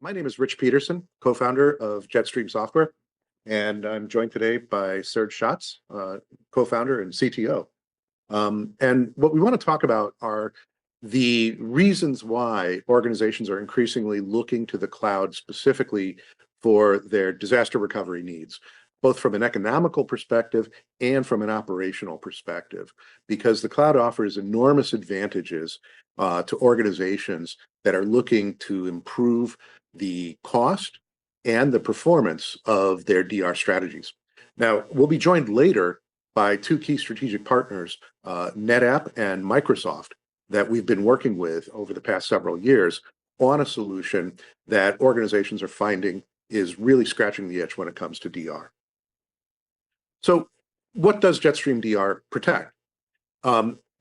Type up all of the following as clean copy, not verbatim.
My name is Rich Peterson, co-founder of JetStream Software, and I'm joined today by Serge Shats, co-founder and CTO. And what we want to talk about are the reasons why organizations are increasingly looking to the cloud specifically for their disaster recovery needs, both from an economical perspective and from an operational perspective, because the cloud offers enormous advantages to organizations that are looking to improve the cost and the performance of their DR strategies. Now, we'll be joined later by two key strategic partners, NetApp and Microsoft, that we've been working with over the past several years on a solution that organizations are finding is really scratching the itch when it comes to DR. So what does JetStream DR protect?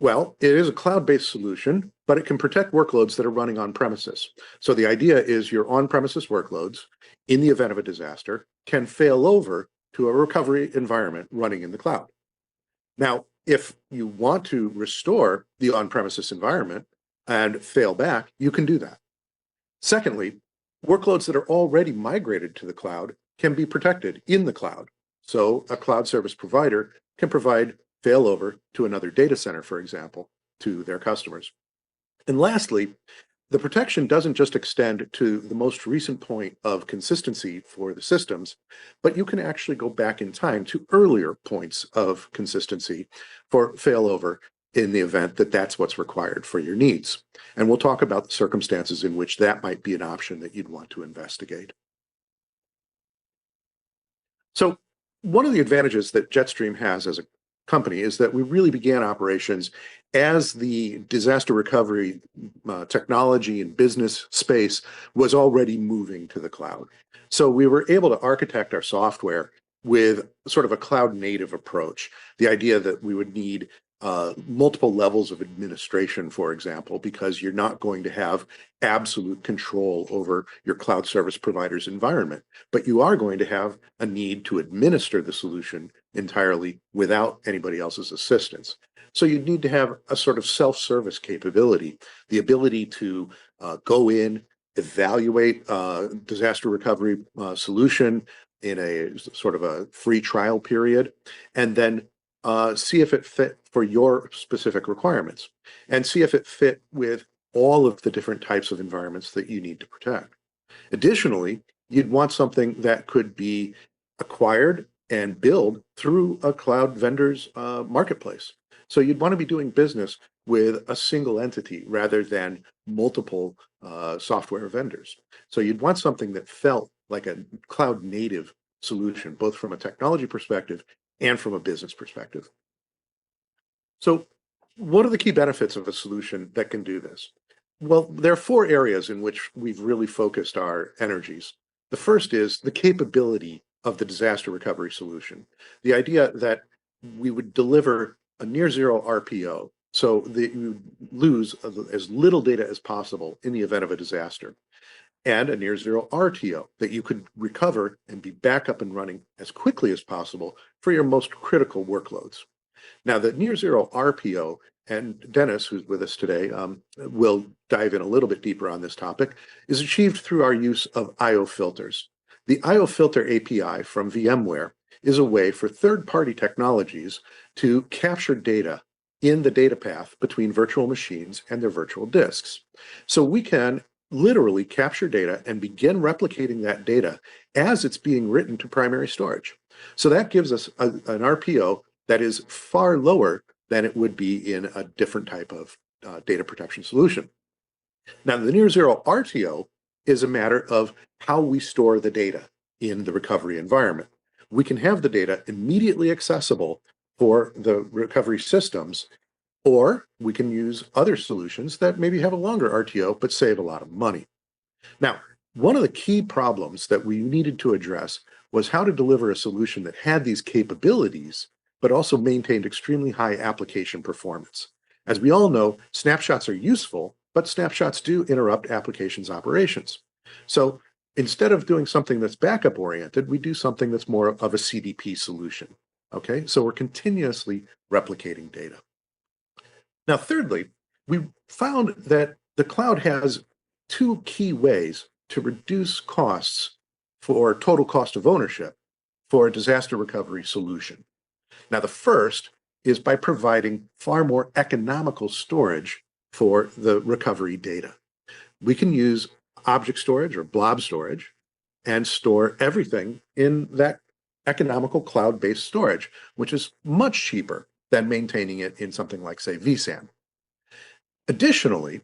Well, it is a cloud-based solution, but it can protect workloads that are running on premises. So the idea is your on-premises workloads, in the event of a disaster, can fail over to a recovery environment running in the cloud. Now, if you want to restore the on-premises environment and fail back, you can do that. Secondly, workloads that are already migrated to the cloud can be protected in the cloud. So a cloud service provider can provide failover to another data center, for example, to their customers. And lastly, the protection doesn't just extend to the most recent point of consistency for the systems, but you can actually go back in time to earlier points of consistency for failover in the event that that's what's required for your needs. And we'll talk about the circumstances in which that might be an option that you'd want to investigate. So one of the advantages that JetStream has as a company is that we really began operations as the disaster recovery technology and business space was already moving to the cloud. So we were able to architect our software with sort of a cloud native approach. The idea that we would need multiple levels of administration, for example, because you're not going to have absolute control over your cloud service provider's environment, but you are going to have a need to administer the solution entirely without anybody else's assistance. So you'd need to have a sort of self-service capability, the ability to go in, evaluate disaster recovery solution in a sort of a free trial period, and then see if it fit for your specific requirements, and see if it fit with all of the different types of environments that you need to protect. Additionally, you'd want something that could be acquired and billed through a cloud vendor's marketplace. So you'd want to be doing business with a single entity rather than multiple software vendors. So you'd want something that felt like a cloud native solution, both from a technology perspective and from a business perspective. So what are the key benefits of a solution that can do this? Well, there are four areas in which we've really focused our energies. The first is the capability of the disaster recovery solution. The idea that we would deliver a near zero RPO, so that you lose as little data as possible in the event of a disaster, and a near zero RTO that you could recover and be back up and running as quickly as possible for your most critical workloads. Now, the near zero RPO, and Dennis, who's with us today, will dive in a little bit deeper on this topic, is achieved through our use of IO filters. The IO filter API from VMware is a way for third-party technologies to capture data in the data path between virtual machines and their virtual disks. So we can literally capture data and begin replicating that data as it's being written to primary storage. So that gives us an RPO that is far lower than it would be in a different type of data protection solution. Now, the near zero RTO is a matter of how we store the data in the recovery environment. We can have the data immediately accessible for the recovery systems, or we can use other solutions that maybe have a longer RTO but save a lot of money. Now, one of the key problems that we needed to address was how to deliver a solution that had these capabilities but also maintained extremely high application performance. As we all know, snapshots are useful, but snapshots do interrupt applications' operations. So instead of doing something that's backup oriented, we do something that's more of a CDP solution. Okay, so we're continuously replicating data. Now, thirdly, we found that the cloud has two key ways to reduce costs for total cost of ownership for a disaster recovery solution. Now, the first is by providing far more economical storage for the recovery data. We can use object storage or blob storage and store everything in that economical cloud-based storage, which is much cheaper than maintaining it in something like, say, vSAN. Additionally,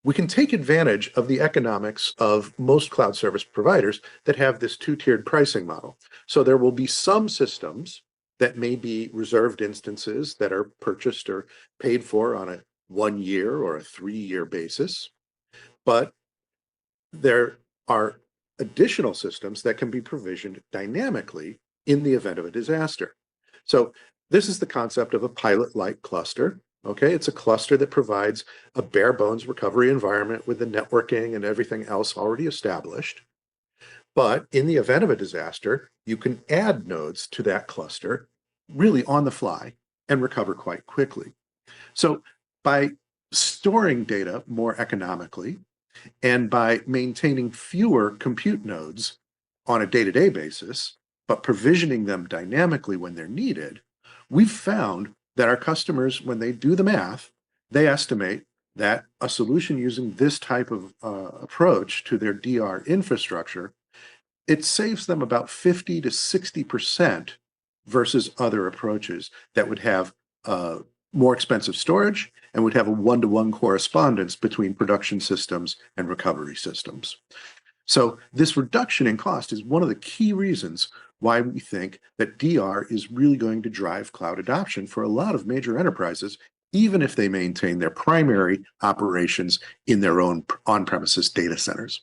we can take advantage of the economics of most cloud service providers that have this two-tiered pricing model. So there will be some systems that may be reserved instances that are purchased or paid for on a 1 year or a 3-year basis, but there are additional systems that can be provisioned dynamically in the event of a disaster. So this is the concept of a pilot-like cluster. Okay, it's a cluster that provides a bare bones recovery environment with the networking and everything else already established. But in the event of a disaster, you can add nodes to that cluster really on the fly and recover quite quickly. So by storing data more economically and by maintaining fewer compute nodes on a day-to-day basis, but provisioning them dynamically when they're needed, we've found that our customers, when they do the math, they estimate that a solution using this type of approach to their DR infrastructure, it saves them about 50 to 60% versus other approaches that would have more expensive storage and would have a one-to-one correspondence between production systems and recovery systems. So this reduction in cost is one of the key reasons why we think that DR is really going to drive cloud adoption for a lot of major enterprises, even if they maintain their primary operations in their own on-premises data centers.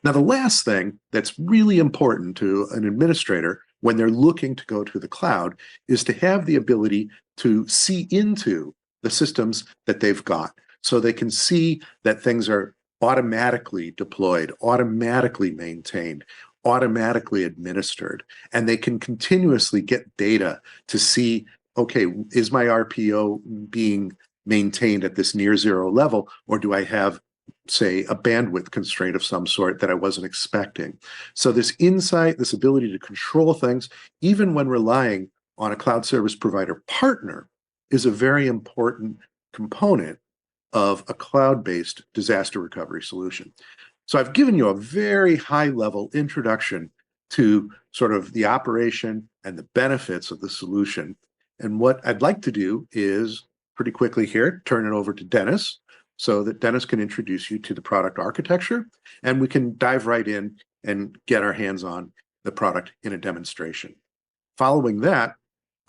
Now, the last thing that's really important to an administrator when they're looking to go to the cloud is to have the ability to see into the systems that they've got, so they can see that things are automatically deployed, automatically maintained, automatically administered, and they can continuously get data to see, okay, is my RPO being maintained at this near zero level, or do I have, say, a bandwidth constraint of some sort that I wasn't expecting? So this insight, this ability to control things, even when relying on a cloud service provider partner, is a very important component of a cloud-based disaster recovery solution. So I've given you a very high-level introduction to sort of the operation and the benefits of the solution. And what I'd like to do is pretty quickly here, turn it over to Dennis so that Dennis can introduce you to the product architecture, and we can dive right in and get our hands on the product in a demonstration. Following that,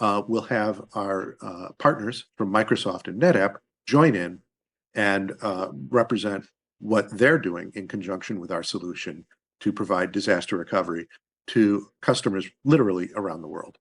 we'll have our partners from Microsoft and NetApp join in and represent what they're doing in conjunction with our solution to provide disaster recovery to customers literally around the world.